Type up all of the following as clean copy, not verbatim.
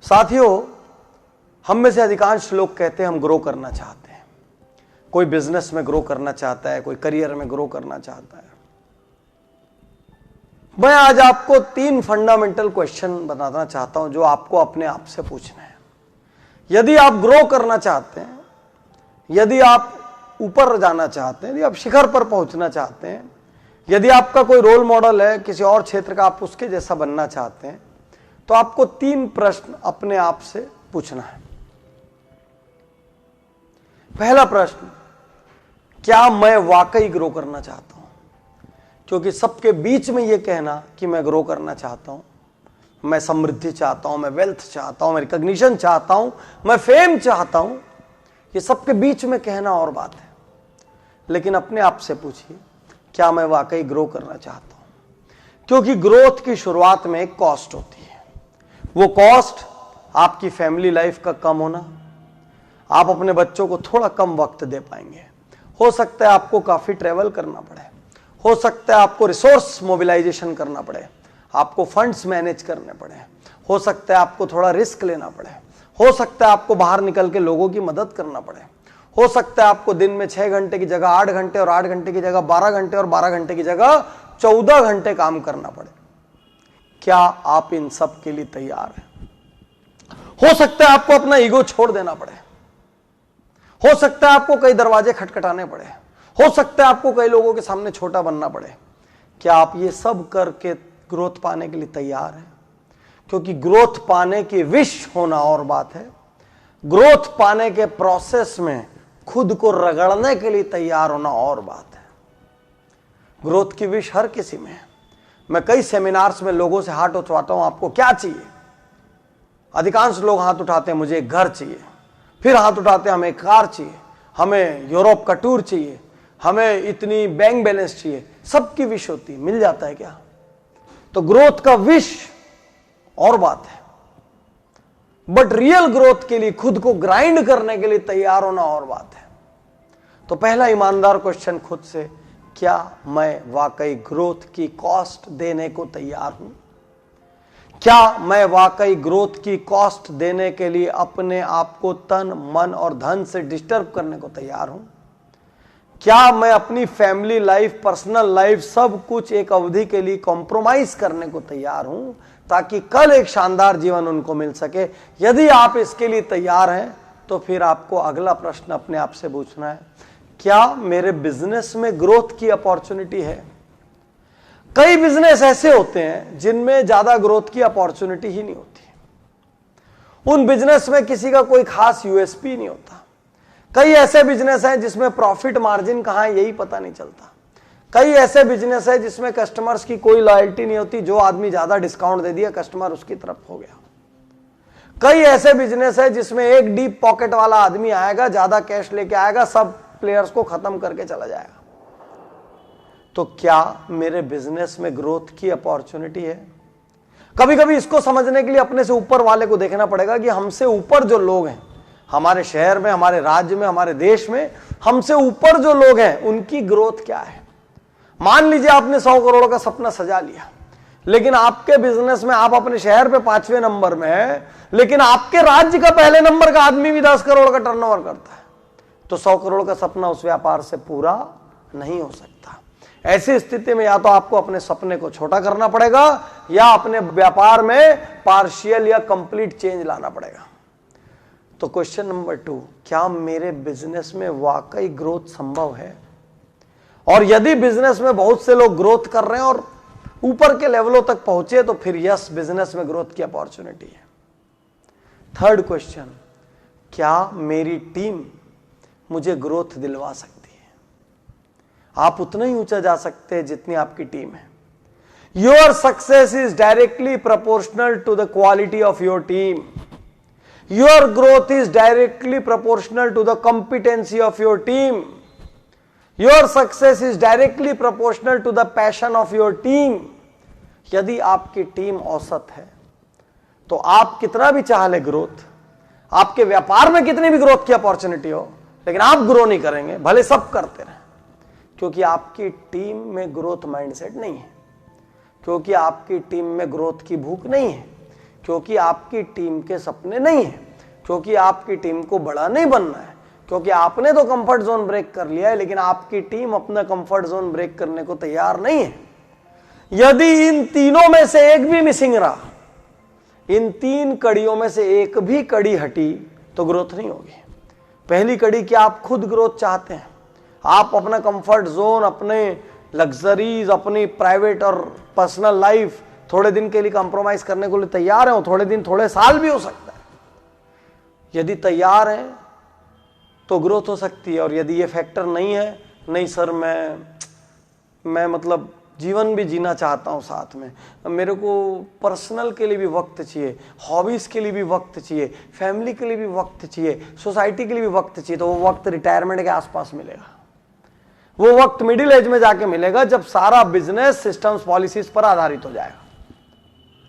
साथियों, हम में से अधिकांश लोग कहते हैं हम ग्रो करना चाहते हैं। कोई बिजनेस में ग्रो करना चाहता है, कोई करियर में ग्रो करना चाहता है। मैं आज आपको 3 फंडामेंटल क्वेश्चन बताना चाहता हूं जो आपको अपने आप से पूछना है। यदि आप ग्रो करना चाहते हैं, यदि आप ऊपर जाना चाहते हैं, यदि आप शिखर पर पहुंचना चाहते हैं, यदि आपका कोई रोल मॉडल है किसी और क्षेत्र का, आप उसके जैसा बनना चाहते हैं, तो आपको 3 प्रश्न अपने आप से पूछना है। पहला प्रश्न, क्या मैं वाकई ग्रो करना चाहता हूं? क्योंकि सबके बीच में यह कहना कि मैं ग्रो करना चाहता हूं, मैं समृद्धि चाहता हूं, मैं वेल्थ चाहता हूं, मैं रिकॉग्निशन चाहता हूं, मैं फेम चाहता हूं, ये सबके बीच में कहना और बात है। लेकिन अपने आप से पूछिए, क्या मैं वाकई ग्रो करना चाहता हूं? क्योंकि ग्रोथ की शुरुआत में एक कॉस्ट होती है। वो कॉस्ट आपकी फैमिली लाइफ का कम होना, आप अपने बच्चों को थोड़ा कम वक्त दे पाएंगे, हो सकता है आपको काफी ट्रेवल करना पड़े, हो सकता है आपको रिसोर्स मोबिलाइजेशन करना पड़े, आपको फंड्स मैनेज करने पड़े, हो सकता है आपको थोड़ा रिस्क लेना पड़े, हो सकता है आपको बाहर निकल के लोगों की मदद करना पड़े, हो सकता है आपको दिन में 6 घंटे की जगह 8 घंटे और 8 घंटे की जगह 12 घंटे और 12 घंटे की जगह 14 घंटे काम करना पड़े। क्या आप इन सब के लिए तैयार हैं? हो सकता है आपको अपना ईगो छोड़ देना पड़े, हो सकता है आपको कई दरवाजे खटखटाने पड़े, हो सकता है आपको कई लोगों के सामने छोटा बनना पड़े। क्या आप ये सब करके ग्रोथ पाने के लिए तैयार हैं? क्योंकि ग्रोथ पाने की विश होना और बात है, ग्रोथ पाने के प्रोसेस में खुद को रगड़ने के लिए तैयार होना और बात है। ग्रोथ की विश हर किसी में है। मैं कई सेमिनार्स में लोगों से हाथ उठवाता हूं, आपको क्या चाहिए? अधिकांश लोग हाथ उठाते हैं मुझे एक घर चाहिए, फिर हाथ उठाते हैं हमें कार चाहिए, हमें यूरोप का टूर चाहिए, हमें इतनी बैंक बैलेंस चाहिए। सबकी विश होती है, मिल जाता है क्या? तो ग्रोथ का विश और बात है, बट रियल ग्रोथ के लिए खुद को ग्राइंड करने के लिए तैयार होना और बात है। तो पहला ईमानदार क्वेश्चन खुद से, क्या मैं वाकई ग्रोथ की कॉस्ट देने को तैयार हूं? क्या मैं वाकई ग्रोथ की कॉस्ट देने के लिए अपने आप को तन मन और धन से डिस्टर्ब करने को तैयार हूं? क्या मैं अपनी फैमिली लाइफ, पर्सनल लाइफ, सब कुछ एक अवधि के लिए कॉम्प्रोमाइज करने को तैयार हूं ताकि कल एक शानदार जीवन उनको मिल सके? यदि आप इसके लिए तैयार हैं तो फिर आपको अगला प्रश्न अपने आप से पूछना है, क्या मेरे बिजनेस में ग्रोथ की अपॉर्चुनिटी है? कई बिजनेस ऐसे होते हैं जिनमें ज्यादा ग्रोथ की अपॉर्चुनिटी ही नहीं होती। उन बिजनेस में किसी का कोई खास यूएसपी नहीं होता। कई ऐसे बिजनेस हैं जिसमें प्रॉफिट मार्जिन कहां है यही पता नहीं चलता। कई ऐसे बिजनेस है जिसमें कस्टमर्स की कोई लॉयल्टी नहीं होती, जो आदमी ज्यादा डिस्काउंट दे दिया कस्टमर उसकी तरफ हो गया। कई ऐसे बिजनेस है जिसमें एक डीप पॉकेट वाला आदमी आएगा, ज्यादा कैश लेके आएगा, सब प्लेयर्स को खत्म करके चला जाएगा। तो क्या मेरे बिजनेस में ग्रोथ की अपॉर्चुनिटी है? कभी कभी इसको समझने के लिए अपने से ऊपर वाले को देखना पड़ेगा कि हमसे ऊपर जो लोग हैं, हमारे शहर में, हमारे राज्य में, हमारे देश में हमसे ऊपर जो लोग हैं उनकी ग्रोथ क्या है। मान लीजिए आपने 100 करोड़ का सपना सजा लिया, लेकिन आपके बिजनेस में आप अपने शहर पे 5वें नंबर में है, लेकिन आपके राज्य का पहले नंबर का आदमी भी 10 करोड़ का टर्नओवर करता है, तो 100 करोड़ का सपना उस व्यापार से पूरा नहीं हो सकता। ऐसी स्थिति में या तो आपको अपने सपने को छोटा करना पड़ेगा या अपने व्यापार में पार्शियल या कंप्लीट चेंज लाना पड़ेगा। तो क्वेश्चन नंबर 2, क्या मेरे बिजनेस में वाकई ग्रोथ संभव है? और यदि बिजनेस में बहुत से लोग ग्रोथ कर रहे हैं और ऊपर के लेवलों तक पहुंचे तो फिर यस, बिजनेस में ग्रोथ की अपॉर्चुनिटी है। थर्ड क्वेश्चन, क्या मेरी टीम मुझे ग्रोथ दिलवा सकती है? आप उतना ही ऊंचा जा सकते हैं जितनी आपकी टीम है। Your success is directly proportional to the quality of your team. Your growth is directly proportional to the competency of your team. Your success is directly proportional to the passion of your team. यदि आपकी team औसत है तो आप कितना भी चाह ले ग्रोथ, आपके व्यापार में कितनी भी ग्रोथ की अपॉर्चुनिटी हो, लेकिन आप ग्रो नहीं करेंगे, भले सब करते रहें, क्योंकि आपकी टीम में ग्रोथ माइंडसेट नहीं है, क्योंकि आपकी टीम में ग्रोथ की भूख नहीं है, क्योंकि आपकी टीम के सपने नहीं है, क्योंकि आपकी टीम को बड़ा नहीं बनना है, क्योंकि आपने तो कंफर्ट जोन ब्रेक कर लिया है, लेकिन आपकी टीम अपना कंफर्ट जोन ब्रेक करने को तैयार नहीं है। यदि इन तीनों में से एक भी मिसिंग रहा, इन 3 कड़ियों में से एक भी कड़ी हटी, तो ग्रोथ नहीं होगी। पहली कड़ी, क्या आप खुद ग्रोथ चाहते हैं? आप अपना कंफर्ट जोन, अपने लग्जरीज, अपनी प्राइवेट और पर्सनल लाइफ थोड़े दिन के लिए कंप्रोमाइज करने को लिए तैयार हैं? थोड़े दिन, थोड़े साल भी हो सकता है। यदि तैयार हैं तो ग्रोथ हो सकती है। और यदि ये फैक्टर नहीं है, नहीं सर मैं मतलब जीवन भी जीना चाहता हूं साथ में, मेरे को पर्सनल के लिए भी वक्त चाहिए, हॉबीज के लिए भी वक्त चाहिए, फैमिली के लिए भी वक्त चाहिए, सोसाइटी के लिए भी वक्त चाहिए, तो वो वक्त रिटायरमेंट के आसपास मिलेगा। वो वक्त मिडिल एज में जाके मिलेगा, जब सारा बिजनेस सिस्टम्स पॉलिसीज पर आधारित हो जाएगा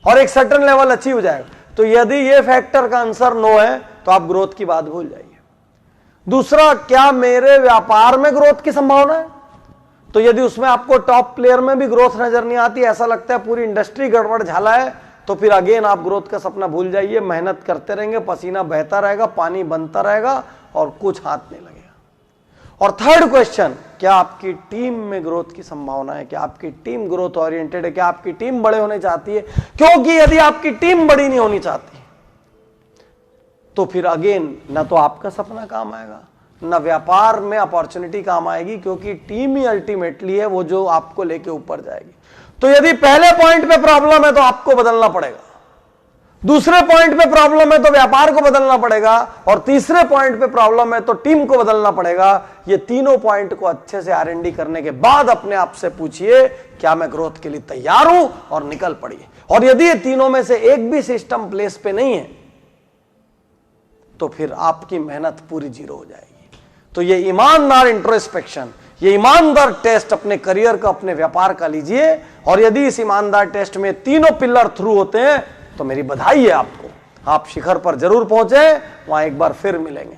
और एक सर्टेन लेवल अचीव हो जाएगा। तो यदि ये फैक्टर का आंसर नो है तो आप ग्रोथ की बात भूल जाइए। दूसरा, क्या मेरे व्यापार में ग्रोथ की संभावना है? तो यदि उसमें आपको टॉप प्लेयर में भी ग्रोथ नजर नहीं आती, ऐसा लगता है पूरी इंडस्ट्री गड़बड़ झाला है, तो फिर अगेन आप ग्रोथ का सपना भूल जाइए। मेहनत करते रहेंगे, पसीना बहता रहेगा, पानी बनता रहेगा और कुछ हाथ नहीं लगेगा। और थर्ड क्वेश्चन, क्या आपकी टीम में ग्रोथ की संभावना है? क्या आपकी टीम ग्रोथ ओरिएंटेड है? क्या आपकी टीम बड़े होने चाहती है? क्योंकि यदि आपकी टीम बड़ी नहीं होनी चाहती तो फिर अगेन ना तो आपका सपना काम आएगा, ना व्यापार में अपॉर्चुनिटी काम आएगी, क्योंकि टीम ही अल्टीमेटली है वो जो आपको लेके ऊपर जाएगी। तो यदि पहले पॉइंट पे प्रॉब्लम है तो आपको बदलना पड़ेगा, दूसरे पॉइंट पे प्रॉब्लम है तो व्यापार को बदलना पड़ेगा, और तीसरे पॉइंट पे प्रॉब्लम है तो टीम को बदलना पड़ेगा। ये तीनों पॉइंट को अच्छे से R&D करने के बाद अपने आप से पूछिए, क्या मैं ग्रोथ के लिए तैयार हूं, और निकल पड़िए। और यदि ये तीनों में से एक भी सिस्टम प्लेस पे नहीं है तो फिर आपकी मेहनत पूरी जीरो हो जाएगी। तो ये ईमानदार इंट्रोस्पेक्शन, ये ईमानदार टेस्ट अपने करियर का, अपने व्यापार का लीजिए, और यदि इस ईमानदार टेस्ट में तीनों पिलर थ्रू होते हैं तो मेरी बधाई है आपको, आप शिखर पर जरूर पहुंचे। वहां एक बार फिर मिलेंगे।